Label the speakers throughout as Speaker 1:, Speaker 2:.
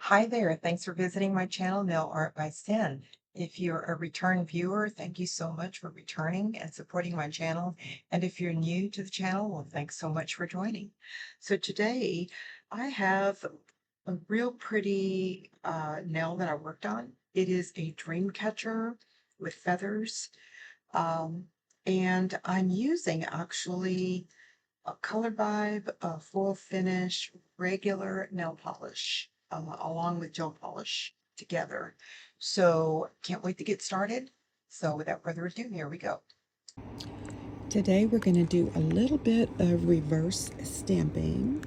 Speaker 1: Hi there. Thanks for visiting my channel, Nail Art by Sin. If you're a return viewer, thank you so much for returning and supporting my channel. And if you're new to the channel, well, thanks so much for joining. So today I have a real pretty nail that I worked on. It is a dream catcher with feathers. Um, and I'm using actually a color vibe, a full finish, regular nail polish, along with gel polish together. So can't wait to get started. So without further ado, here we go.
Speaker 2: Today we're going to do a little bit of reverse stamping,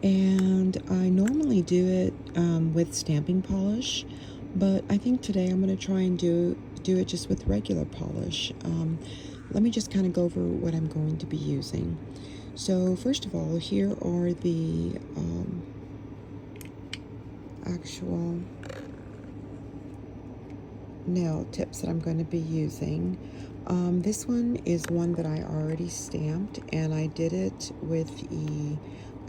Speaker 2: and I normally do it with stamping polish, but I think today I'm going to try and do it just with regular polish. Let me just kind of go over what I'm going to be using. So first of all, here are the actual nail tips that I'm going to be using. This one is one that I already stamped, and I did it with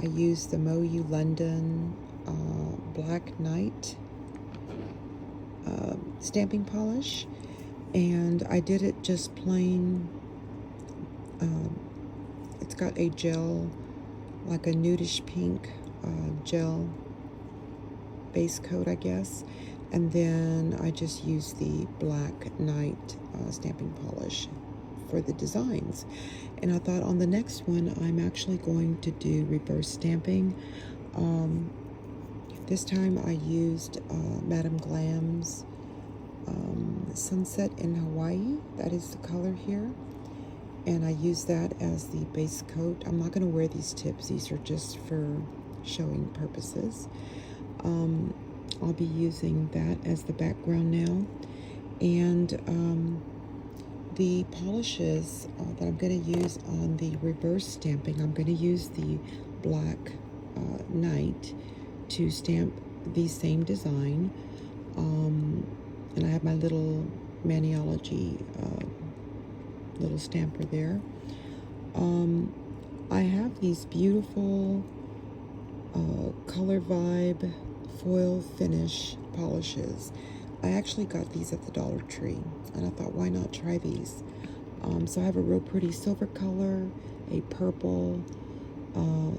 Speaker 2: I used the Moyu London Black Knight stamping polish, and I did it just plain. It's got a gel, like a nudish pink gel base coat, I guess. And then I just use the Black Knight stamping polish for the designs. And I thought on the next one, I'm actually going to do reverse stamping. This time I used Madame Glam's Sunset in Hawaii. That is the color here. And I use that as the base coat. I'm not going to wear these tips. These are just for showing purposes. I'll be using that as the background now. And the polishes that I'm going to use on the reverse stamping, I'm going to use the Black Knight to stamp the same design. And I have my little Maniology little stamper there. I have these beautiful color vibe foil finish polishes. I actually got these at the Dollar Tree, and I thought, why not try these? So I have a real pretty silver color, a purple,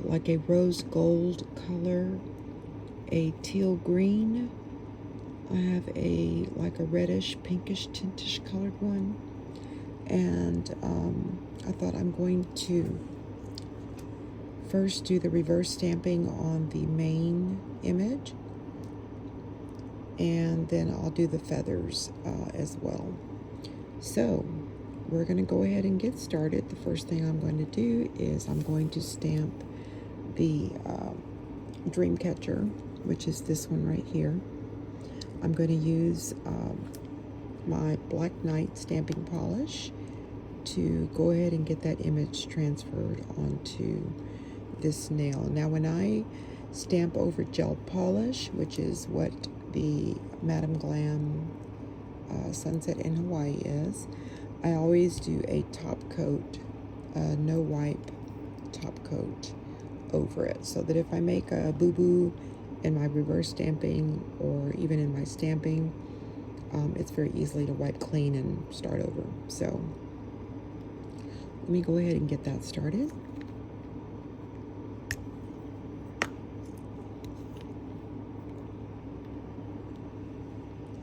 Speaker 2: like a rose gold color, a teal green. I have like a reddish, pinkish, tintish colored one. And I thought I'm going to first do the reverse stamping on the main image, and then I'll do the feathers as well. So we're going to go ahead and get started. The first thing I'm going to do is I'm going to stamp the dream catcher, which is this one right here. I'm going to use my Black Knight stamping polish to go ahead and get that image transferred onto this nail. Now when I stamp over gel polish, which is what the Madame Glam Sunset in Hawaii is, I always do a top coat, no wipe top coat over it, so that if I make a boo-boo in my reverse stamping or even in my stamping, it's very easily to wipe clean and start over. So let me go ahead and get that started.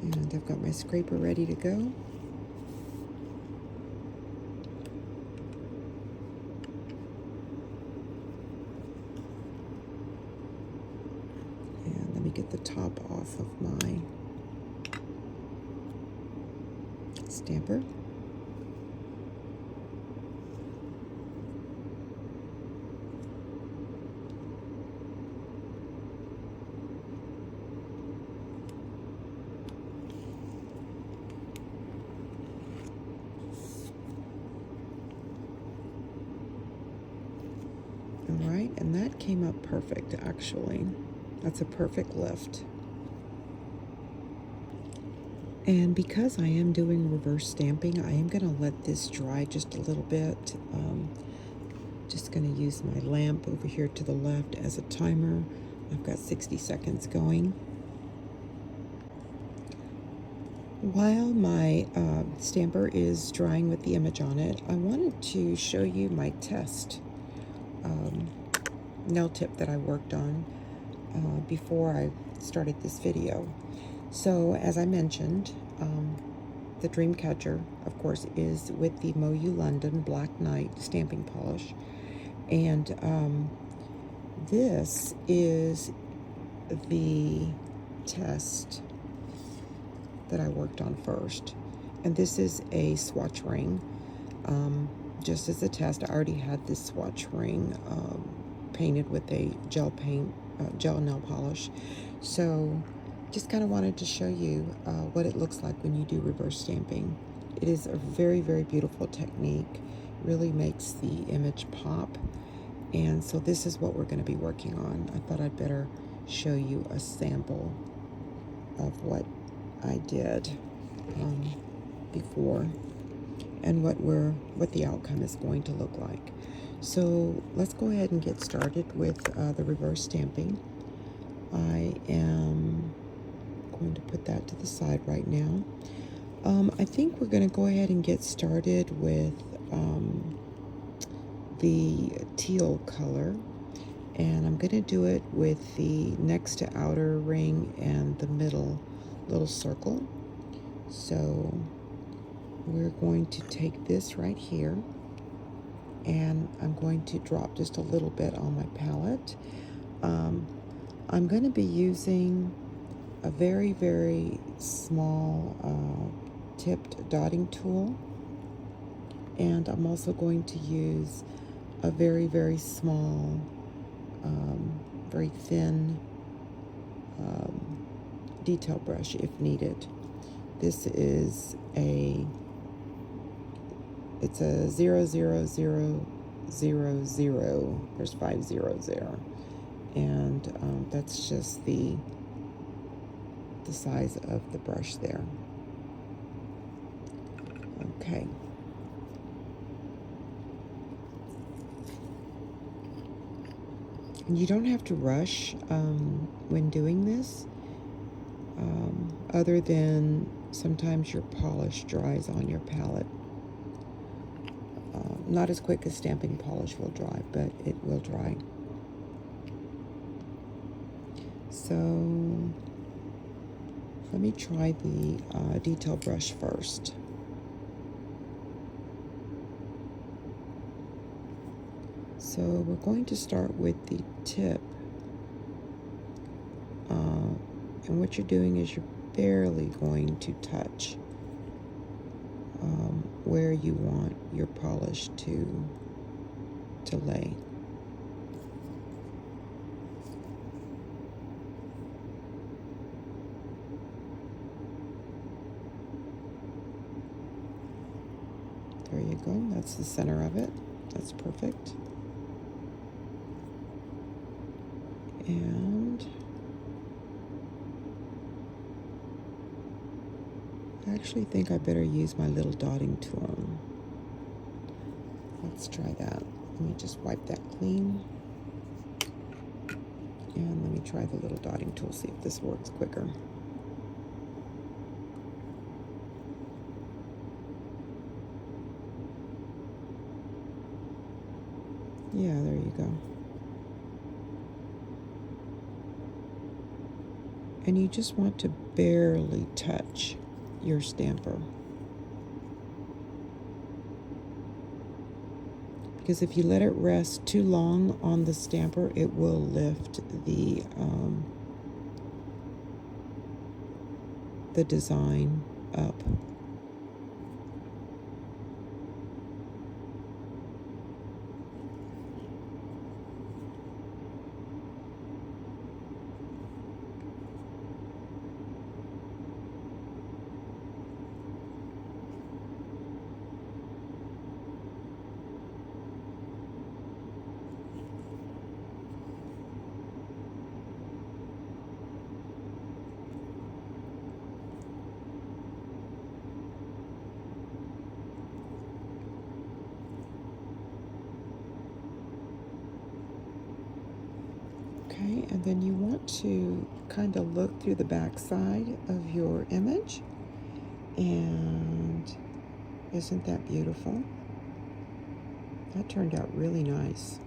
Speaker 2: And I've got my scraper ready to go. And let me get the top off of my stamper. All right, and that came up perfect, actually. That's a perfect lift. And because I am doing reverse stamping, I am going to let this dry just a little bit. Just going to use my lamp over here to the left as a timer. I've got 60 seconds going. While my stamper is drying with the image on it, I wanted to show you my test um, nail tip that I worked on before I started this video. So as I mentioned, the dream catcher, of course, is with the Moyu London Black Knight stamping polish. And this is the test that I worked on first. And this is a swatch ring. Just as a test, I already had this swatch ring painted with a gel paint, gel nail polish. So just kind of wanted to show you what it looks like when you do reverse stamping. It is a very, very beautiful technique. Really makes the image pop. And so this is what we're going to be working on. I thought I'd better show you a sample of what I did before and what the outcome is going to look like. So let's go ahead and get started with the reverse stamping. I am going to put that to the side right now. I think we're going to go ahead and get started with the teal color, and I'm going to do it with the next to outer ring and the middle little circle. So we're going to take this right here, and I'm going to drop just a little bit on my palette. I'm going to be using a very, very small tipped dotting tool, and I'm also going to use a very, very small, very thin detail brush if needed. This is it's a 00000. There's 5 zeros there, and that's just the size of the brush there. Okay. And you don't have to rush when doing this, other than sometimes your polish dries on your palette. Not as quick as stamping polish will dry, but it will dry. So let me try the detail brush first. So we're going to start with the tip. And what you're doing is you're barely going to touch where you want your polish to lay. There you go. That's the center of it. That's perfect. And I actually think I better use my little dotting tool. Let's try that. Let me just wipe that clean. And let me try the little dotting tool, see if this works quicker. Yeah, there you go. And you just want to barely touch your stamper. Because if you let it rest too long on the stamper, it will lift the design up. Okay, and then you want to kind of look through the back side of your image And isn't that beautiful? That turned out really nice.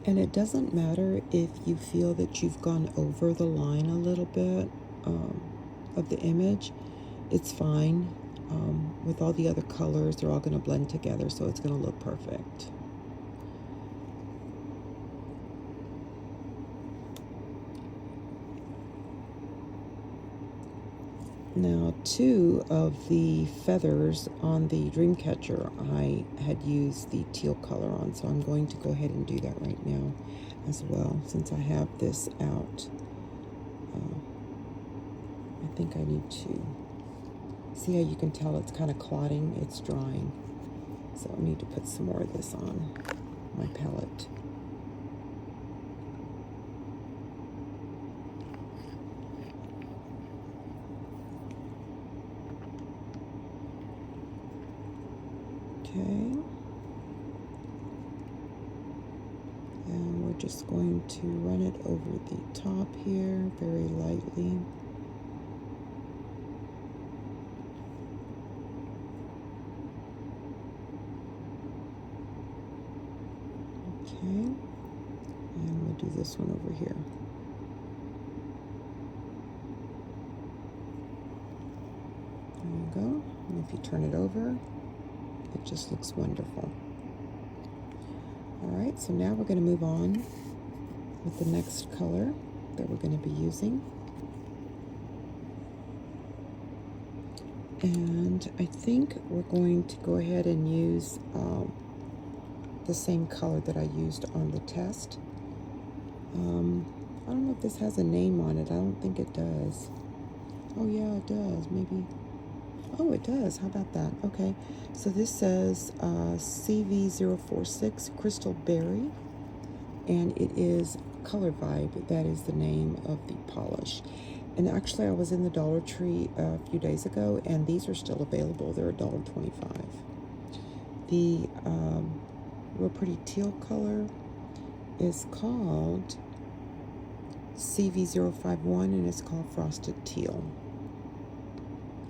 Speaker 2: And it doesn't matter if you feel that you've gone over the line a little bit of the image. It's fine. With all the other colors, they're all going to blend together, so it's going to look perfect. Now, 2 of the feathers on the Dreamcatcher, I had used the teal color on, so I'm going to go ahead and do that right now as well, since I have this out. I think I need to see how you can tell it's kind of clotting, it's drying. So I need to put some more of this on my palette. Okay. And we're just going to run it over the top here very lightly. Okay. And we'll do this one over here. There you go. And if you turn it over, it just looks wonderful. All right, so now we're going to move on with the next color that we're going to be using. And I think we're going to go ahead and use the same color that I used on the test. I don't know if this has a name on it. I don't think it does. Oh yeah, it does. Maybe. Oh, it does. How about that? Okay. So this says CV046 Crystal Berry, and it is Color Vibe. That is the name of the polish. And actually, I was in the Dollar Tree a few days ago, and these are still available. They're $1.25. The real pretty teal color is called CV051, and it's called Frosted Teal.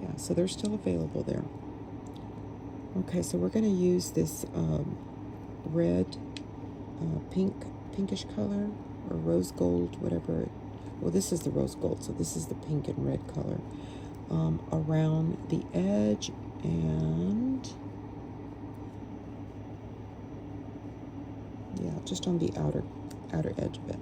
Speaker 2: Yeah, so they're still available there. Okay, so we're going to use this red, pinkish color, or rose gold, whatever. Well, this is the rose gold, so this is the pink and red color around the edge and yeah, just on the outer edge of it.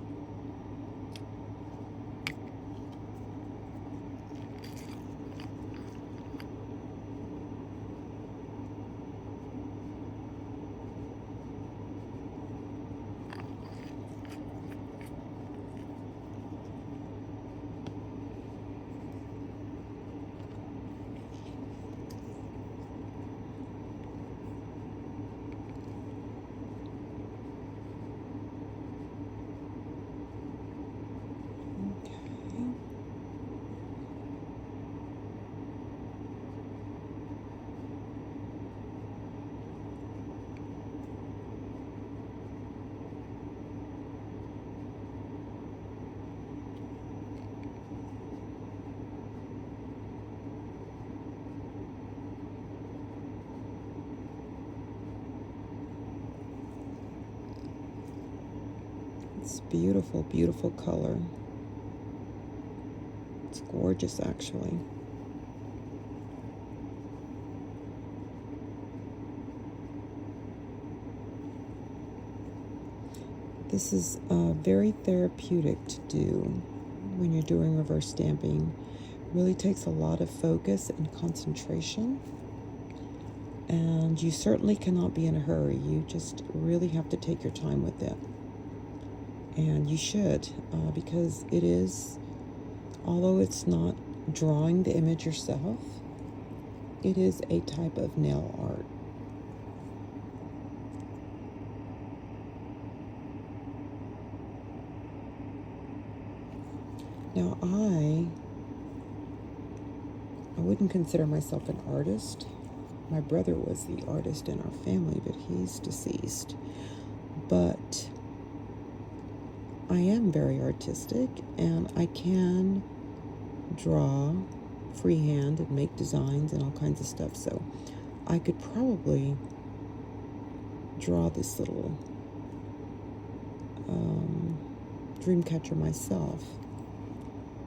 Speaker 2: It's beautiful, beautiful color. It's gorgeous, actually. This is very therapeutic to do when you're doing reverse stamping. Really takes a lot of focus and concentration. And you certainly cannot be in a hurry. You just really have to take your time with it. And you should, because it is, although it's not drawing the image yourself, it is a type of nail art. Now I wouldn't consider myself an artist. My brother was the artist in our family, but he's deceased. But I am very artistic, and I can draw freehand and make designs and all kinds of stuff. So I could probably draw this little dream catcher myself,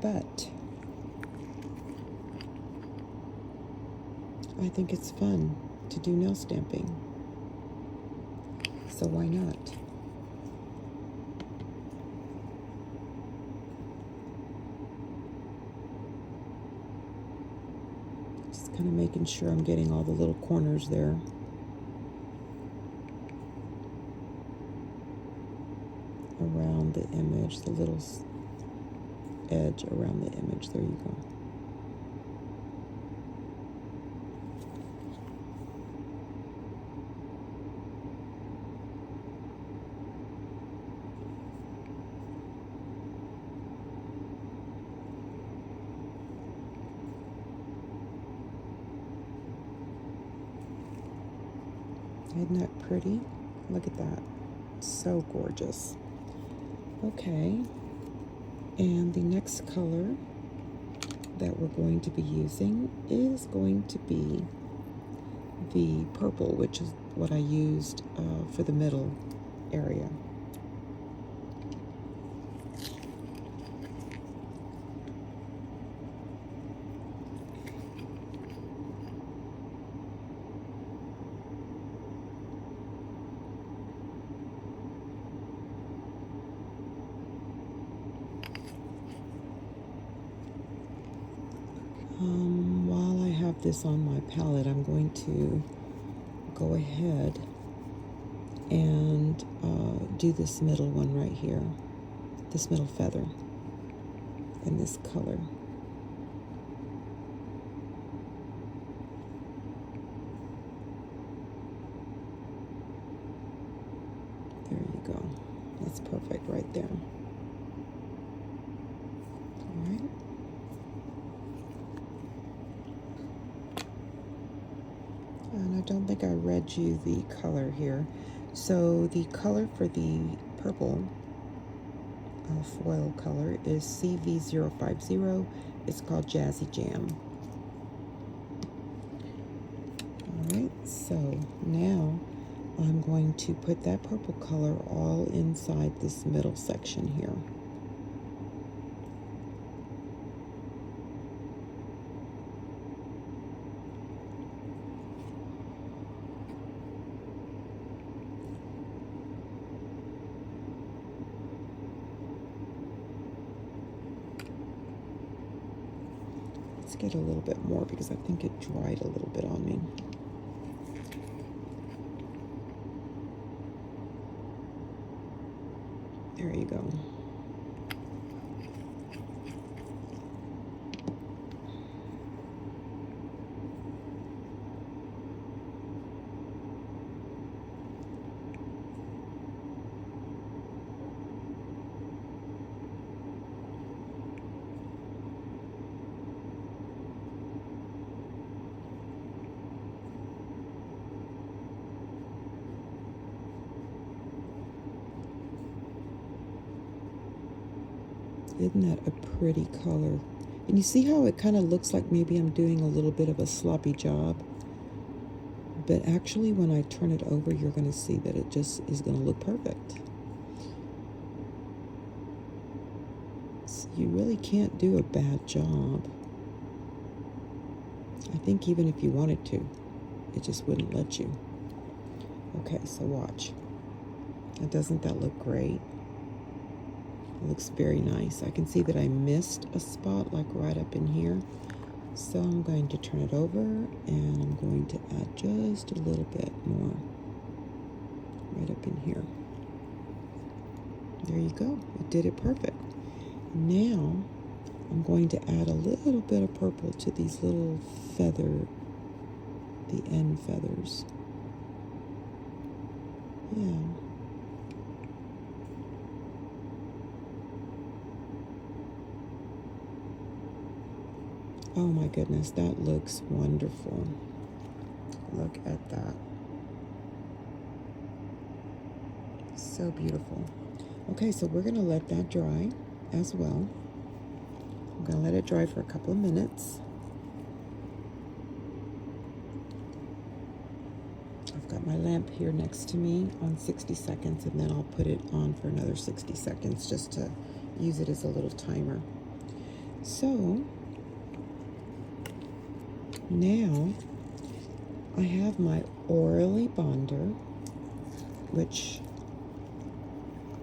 Speaker 2: but I think it's fun to do nail stamping, so why not? Just kind of making sure I'm getting all the little corners there. Around the image, the little edge around the image. There you go. Isn't that pretty? Look at that. So gorgeous. Okay, and the next color that we're going to be using is going to be the purple, which is what I used for the middle area. While I have this on my palette, I'm going to go ahead and do this middle one right here, this middle feather in this color. There you go. That's perfect right there. All right. And I don't think I read you the color here. So the color for the purple foil color is CV050. It's called Jazzy Jam. Alright, so now I'm going to put that purple color all inside this middle section here. Let's get a little bit more because I think it dried a little bit on me. There you go. Isn't that a pretty color? And you see how it kind of looks like maybe I'm doing a little bit of a sloppy job? But actually when I turn it over, you're going to see that it just is going to look perfect. So you really can't do a bad job. I think even if you wanted to, it just wouldn't let you. Okay, so watch. And doesn't that look great? It looks very nice. I can see that I missed a spot like right up in here. So I'm going to turn it over and I'm going to add just a little bit more right up in here. There you go. It did it perfect. Now I'm going to add a little bit of purple to these little the end feathers. Yeah. Oh my goodness, that looks wonderful. Look at that. So beautiful. Okay, so we're gonna let that dry as well. I'm gonna let it dry for a couple of minutes. my lamp here next to me on 60 seconds, and then I'll put it on for another 60 seconds just to use it as a little timer. So now I have my oily bonder, which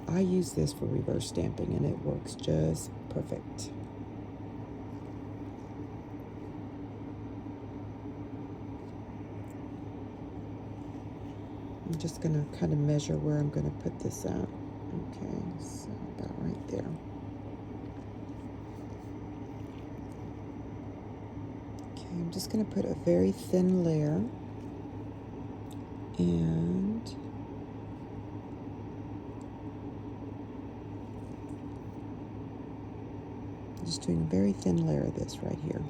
Speaker 2: I use this for reverse stamping, and it works just perfect. I'm just going to kind of measure where I'm going to put this at. Okay, so about right there. Okay, I'm just going to put a very thin layer, and I'm just doing a very thin layer of this right here.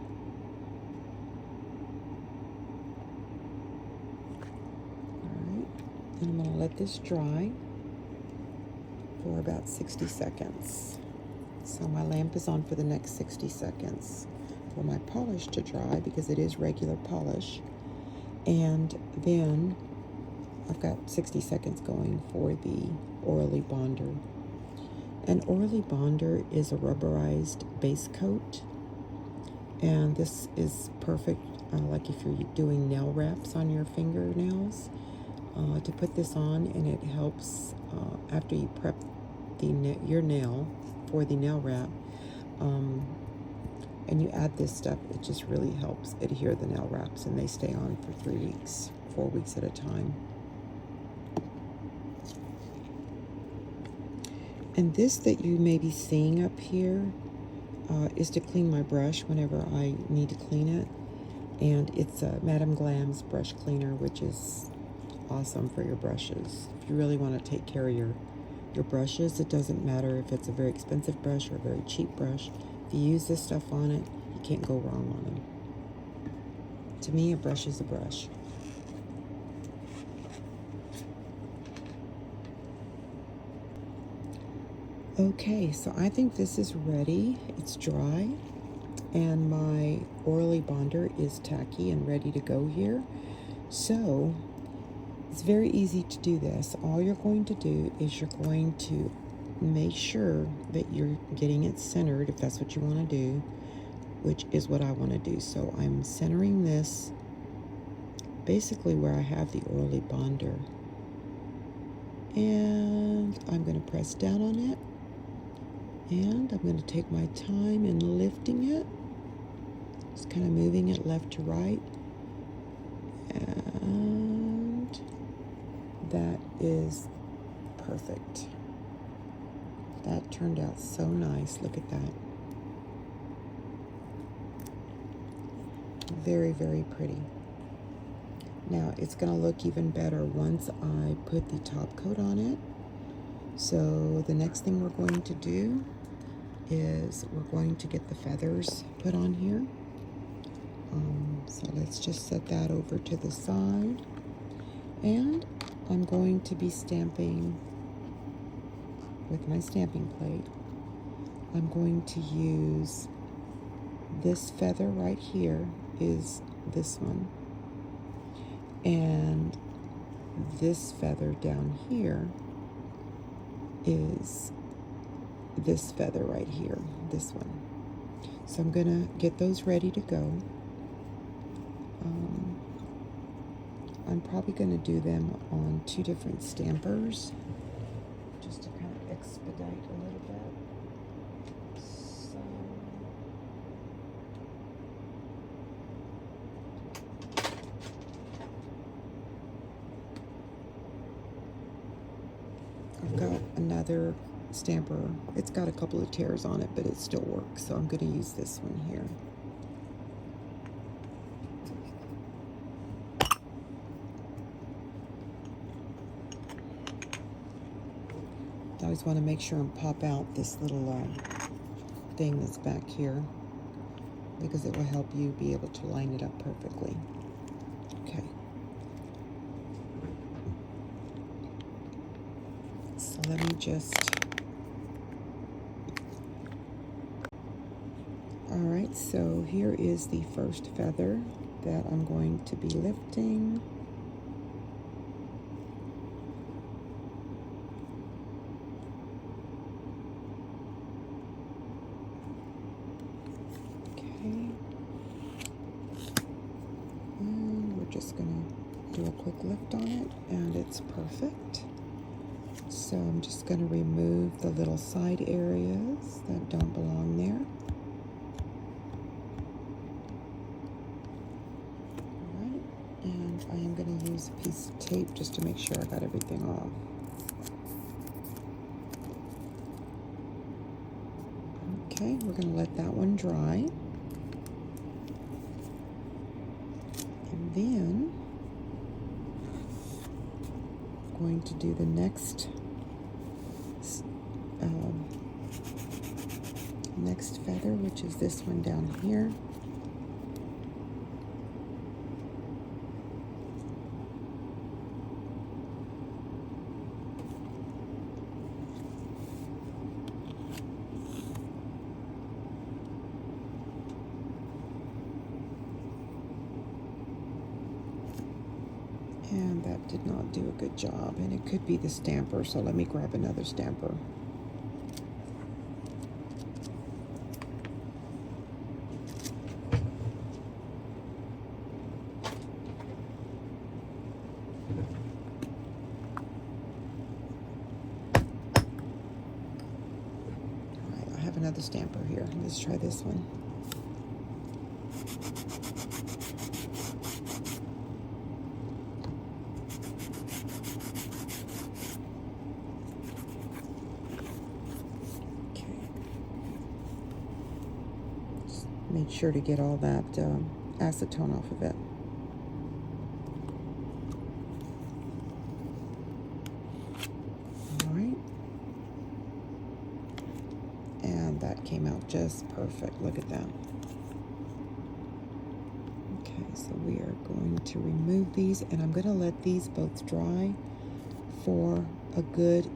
Speaker 2: And I'm going to let this dry for about 60 seconds. So my lamp is on for the next 60 seconds for my polish to dry, because it is regular polish. And then I've got 60 seconds going for the Orly Bonder. An Orly Bonder is a rubberized base coat, and this is perfect like if you're doing nail wraps on your fingernails. To put this on, and it helps after you prep your nail for the nail wrap, and you add this stuff, it just really helps adhere the nail wraps, and they stay on for 3 weeks, 4 weeks at a time. And this that you may be seeing up here is to clean my brush whenever I need to clean it, and it's a Madame Glam's brush cleaner, which is awesome for your brushes. If you really want to take care of your brushes, it doesn't matter if it's a very expensive brush or a very cheap brush. If you use this stuff on it, you can't go wrong on them. To me, a brush is a brush. Okay, so I think this is ready. It's dry, and my Orly Bonder is tacky and ready to go here. So it's very easy to do this. All you're going to do is you're going to make sure that you're getting it centered, if that's what you want to do, which is what I want to do. So I'm centering this basically where I have the Orly Bonder, and I'm going to press down on it, and I'm going to take my time in lifting it, just kind of moving it left to right, and that is perfect. That turned out so nice. Look at that. Very, very pretty. Now it's going to look even better once I put the top coat on it. So the next thing we're going to do is we're going to get the feathers put on here. So let's just set that over to the side. And I'm going to be stamping with my stamping plate. I'm going to use this feather right here is this one, and this feather down here is this feather right here, this one. So I'm gonna get those ready to go. I'm probably gonna do them on 2 different stampers, just to kind of expedite a little bit. So I've got another stamper. It's got a couple of tears on it, but it still works. So I'm going to use this one here. I always want to make sure and pop out this little thing that's back here, because it will help you be able to line it up perfectly. Okay. So let me just... Alright, so here is the first feather that I'm going to be lifting. just gonna do a quick lift on it, and it's perfect. So I'm just gonna remove the little side areas that don't belong there. Alright, and I am gonna use a piece of tape just to make sure I got everything off. Okay, we're gonna let that one dry. And then I'm going to do the next feather, which is this one down here. And that did not do a good job, and it could be the stamper, so let me grab another stamper. Alright, I have another stamper here. Let's try this one. Made sure to get all that acetone off of it. Alright. And that came out just perfect. Look at that. Okay, so we are going to remove these, and I'm going to let these both dry for a good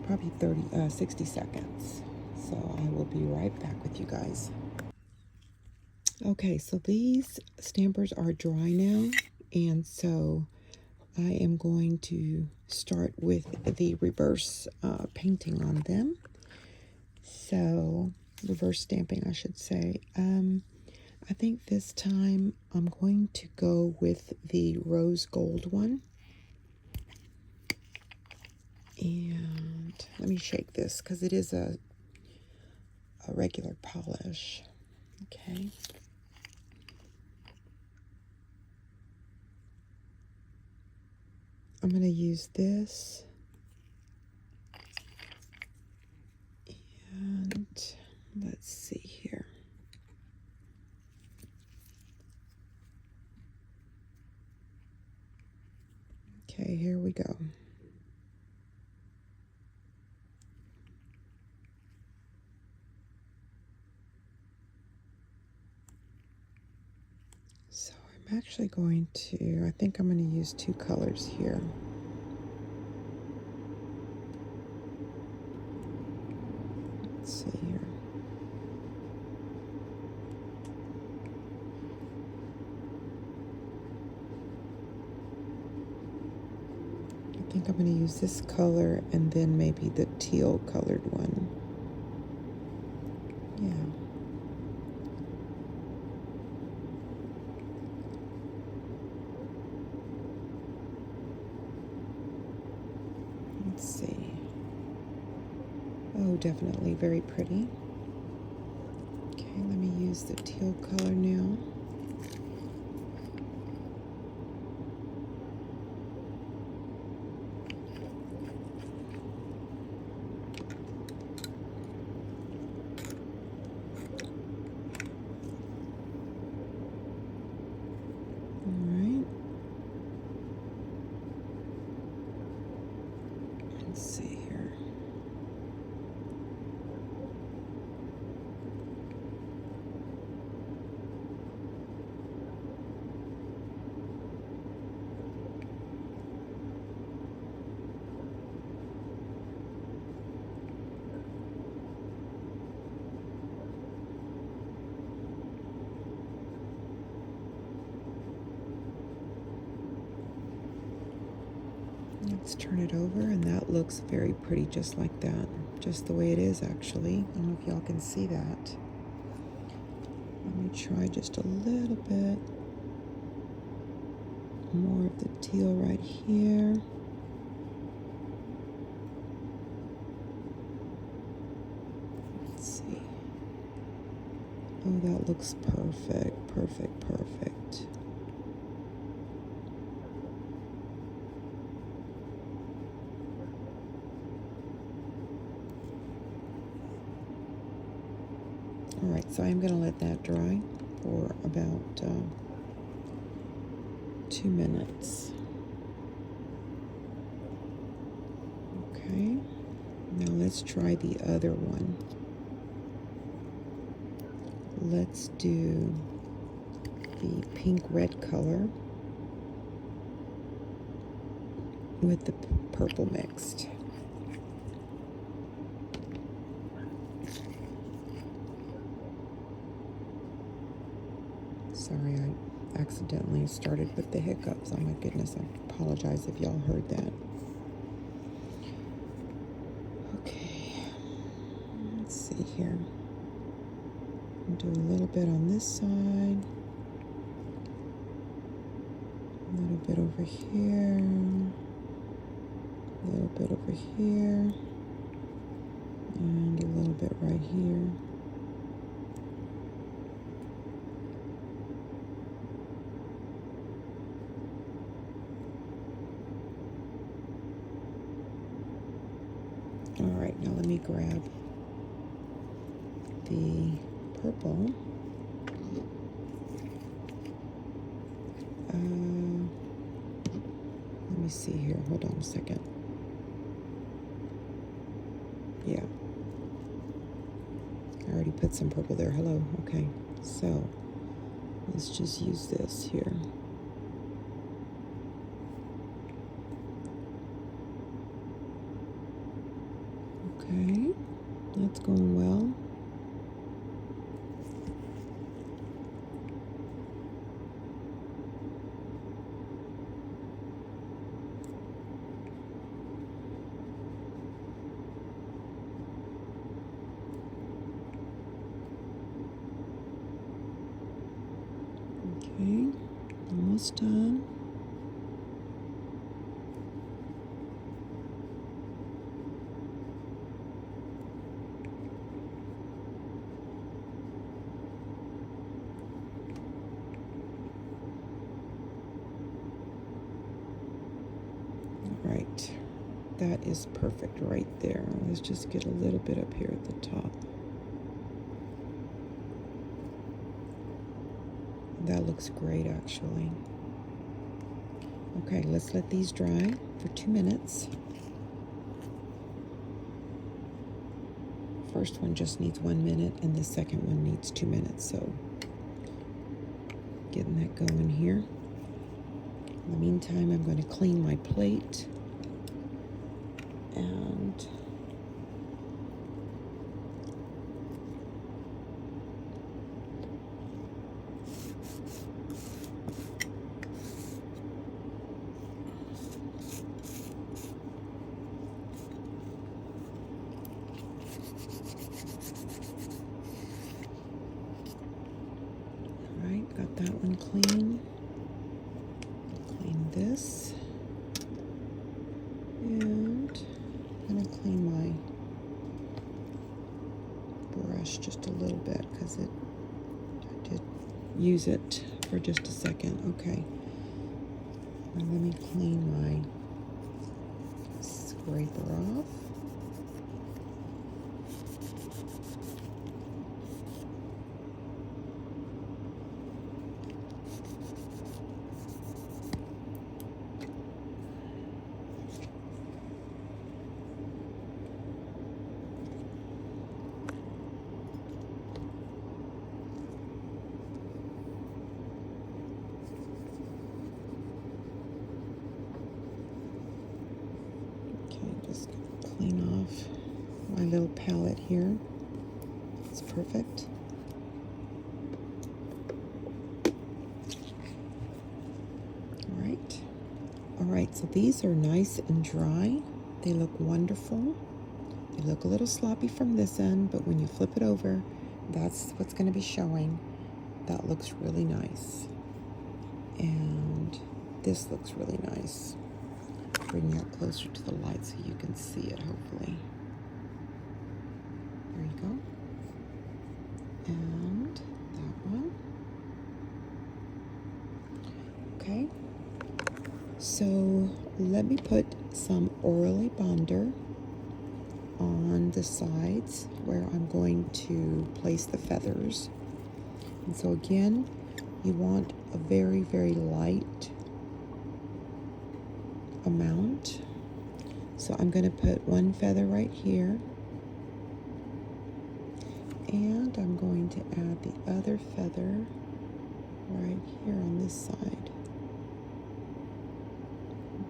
Speaker 2: probably 60 seconds. So I will be right back with you guys. Okay, so these stampers are dry now, and so I am going to start with the reverse painting on them. So, reverse stamping, I should say. I think this time I'm going to go with the rose gold one. And let me shake this because it is a regular polish. Okay. I'm going to use this. And let's see here. Okay, here we go. So I'm actually going to, I think I'm going to use two colors here. Let's see here. I think I'm going to use this color and then maybe the teal colored one. Yeah. Let's see. Oh, definitely very pretty. Okay, let me use the teal color now. Let's see here. Let's turn it over, and that looks very pretty just like that. Just the way it is, actually. I don't know if y'all can see that. Let me try just a little bit. more of the teal right here. Let's see. Oh, that looks perfect, perfect, perfect. All right, so I'm going to let that dry for about 2 minutes. Okay, now let's try the other one. Let's do the pink red color with the purple mixed. Sorry, I accidentally started with the hiccups. Oh my goodness, I apologize if y'all heard that. Okay, let's see here. I'll do a little bit on this side, a little bit over here, a little bit over here, and a little bit right here. All right, now let me grab the purple. Let me see here. Hold on a second. Yeah. I already put some purple there. Hello. Okay. So let's just use this here. Okay. That's going well. Okay, almost done. All right, that is perfect right there. Let's just get a little bit up here at the top. That looks great, actually. Okay, let's let these dry for 2 minutes. First one just needs 1 minute, and the second one needs 2 minutes. So, getting that going here. In the meantime, I'm going to clean my plate. And got that one clean. Clean this. And I'm going to clean my brush just a little bit because I did use it for just a second. Okay. Now let me clean my scraper off. Just clean off my little palette here. It's perfect. All right, so these are nice and dry. They look wonderful. They look a little sloppy from this end, but when you flip it over, that's what's going to be showing. That looks really nice. And This looks really nice. Bring it closer to the light so you can see it, hopefully. There you go. And that one. Okay. So let me put some Orly Bonder on the sides where I'm going to place the feathers. And so again, you want a very, very light amount. So I'm going to put one feather right here. And I'm going to add the other feather right here on this side.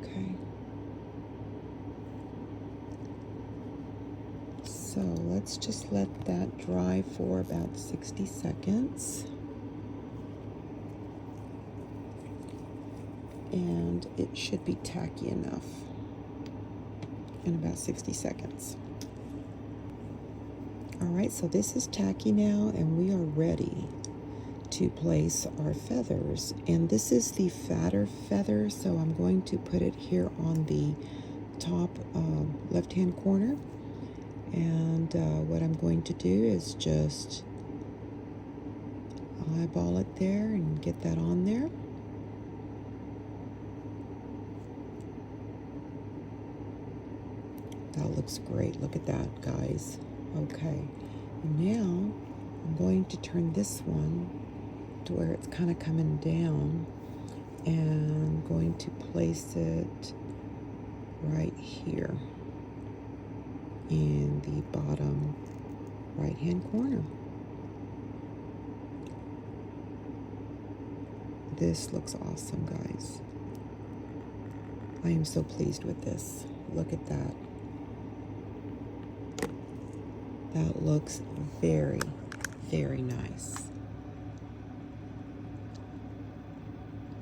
Speaker 2: Okay. So let's just let that dry for about 60 seconds. And it should be tacky enough in about 60 seconds. All right, so this is tacky now, and we are ready to place our feathers. And this is the fatter feather, so I'm going to put it here on the top left-hand corner. And what I'm going to do is just eyeball it there and get that on there. That looks great. Look at that, guys. Okay. And now I'm going to turn this one to where it's kind of coming down, and I'm going to place it right here in the bottom right hand corner. This looks awesome, guys. I am so pleased with this. Look at that. That looks very, very nice.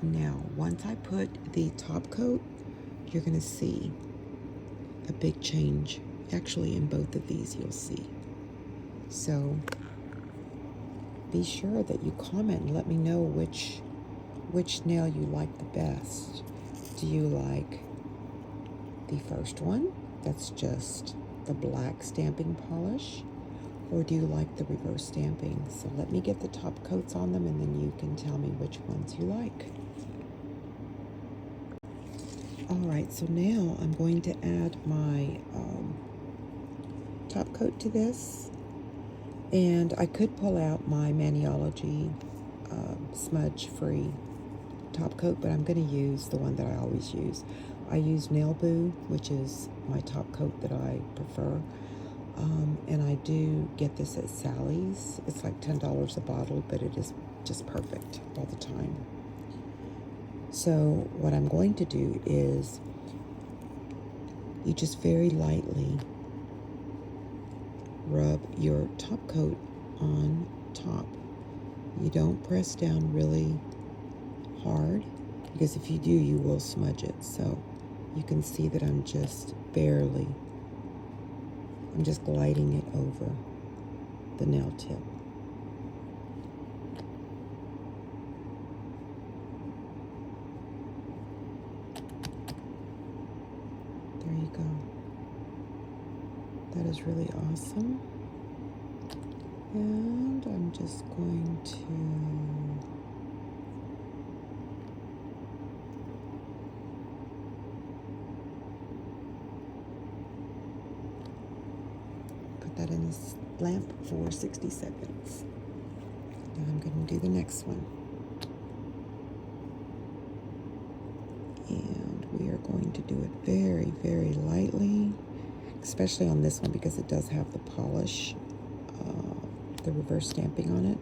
Speaker 2: Now, once I put the top coat, you're going to see a big change. Actually, in both of these, you'll see. So, be sure that you comment and let me know which nail you like the best. Do you like the first one? That's just the black stamping polish. Or do you like the reverse stamping? So let me get the top coats on them, and then you can tell me which ones you like. Alright, so now I'm going to add my top coat to this. And I could pull out my Maniology smudge-free top coat, but I'm going to use the one that I always use. I use Nail Boo, which is my top coat that I prefer. And I do get this at Sally's. It's like $10 a bottle, but it is just perfect all the time. So what I'm going to do is you just very lightly rub your top coat on top. You don't press down really hard, because if you do, you will smudge it. So you can see that I'm just gliding it over the nail tip. There you go. That is really awesome. And I'm just going to put that in this lamp for 60 seconds. Now I'm going to do the next one. And we are going to do it very, very lightly, especially on this one because it does have the polish, the reverse stamping on it.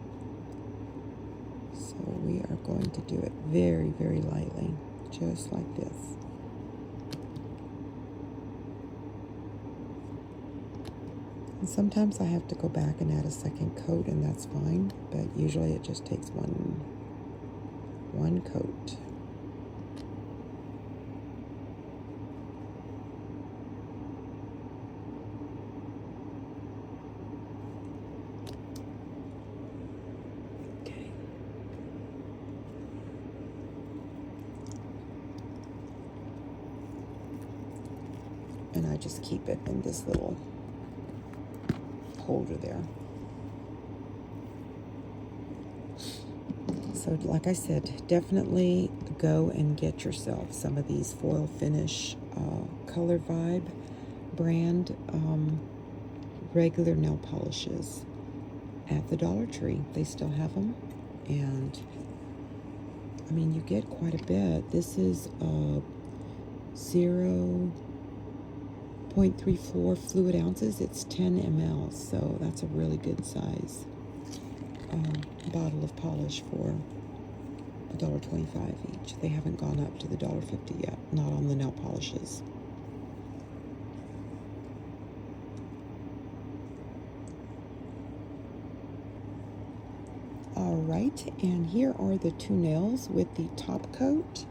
Speaker 2: So we are going to do it very, very lightly, just like this. And sometimes I have to go back and add a second coat, and that's fine, but usually it just takes one coat. just keep it in this little holder there. So like I said, definitely go and get yourself some of these foil finish Color Vibe brand regular nail polishes at the Dollar Tree. They still have them, and I mean, you get quite a bit. This is 0.34 fluid ounces. It's 10 ml, so that's a really good size bottle of polish for $1.25 each. They haven't gone up to the $1.50 yet, not on the nail polishes. Alright, and here are the two nails with the top coat.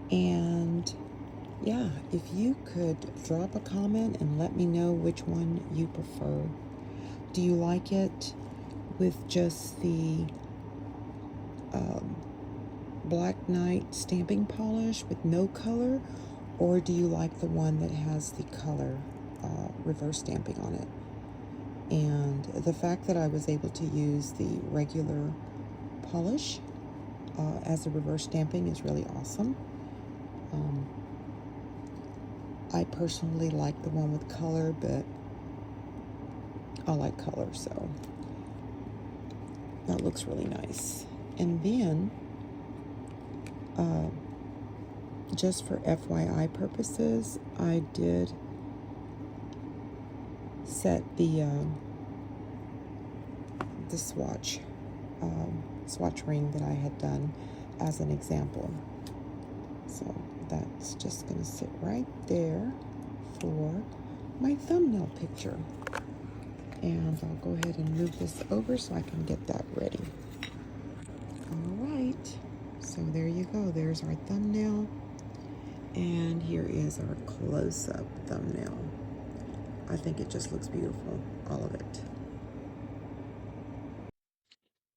Speaker 2: And yeah, if you could drop a comment and let me know which one you prefer. Do you like it with just the Black Knight stamping polish with no color, or do you like the one that has the color reverse stamping on it? And the fact that I was able to use the regular polish as a reverse stamping is really awesome. I personally like the one with color, but I like color, so that looks really nice. And then just for FYI purposes, I did set the swatch ring that I had done as an example. So that's just going to sit right there for my thumbnail picture. And I'll go ahead and move this over so I can get that ready. All right, so there you go. There's our thumbnail. And here is our close-up thumbnail. I think it just looks beautiful, all of it.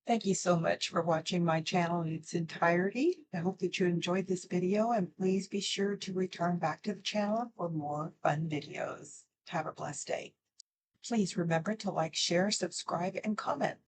Speaker 1: Thank you so much for watching my channel in its entirety. I hope that you enjoyed this video, and please be sure to return back to the channel for more fun videos. Have a blessed day. Please remember to like, share, subscribe, and comment.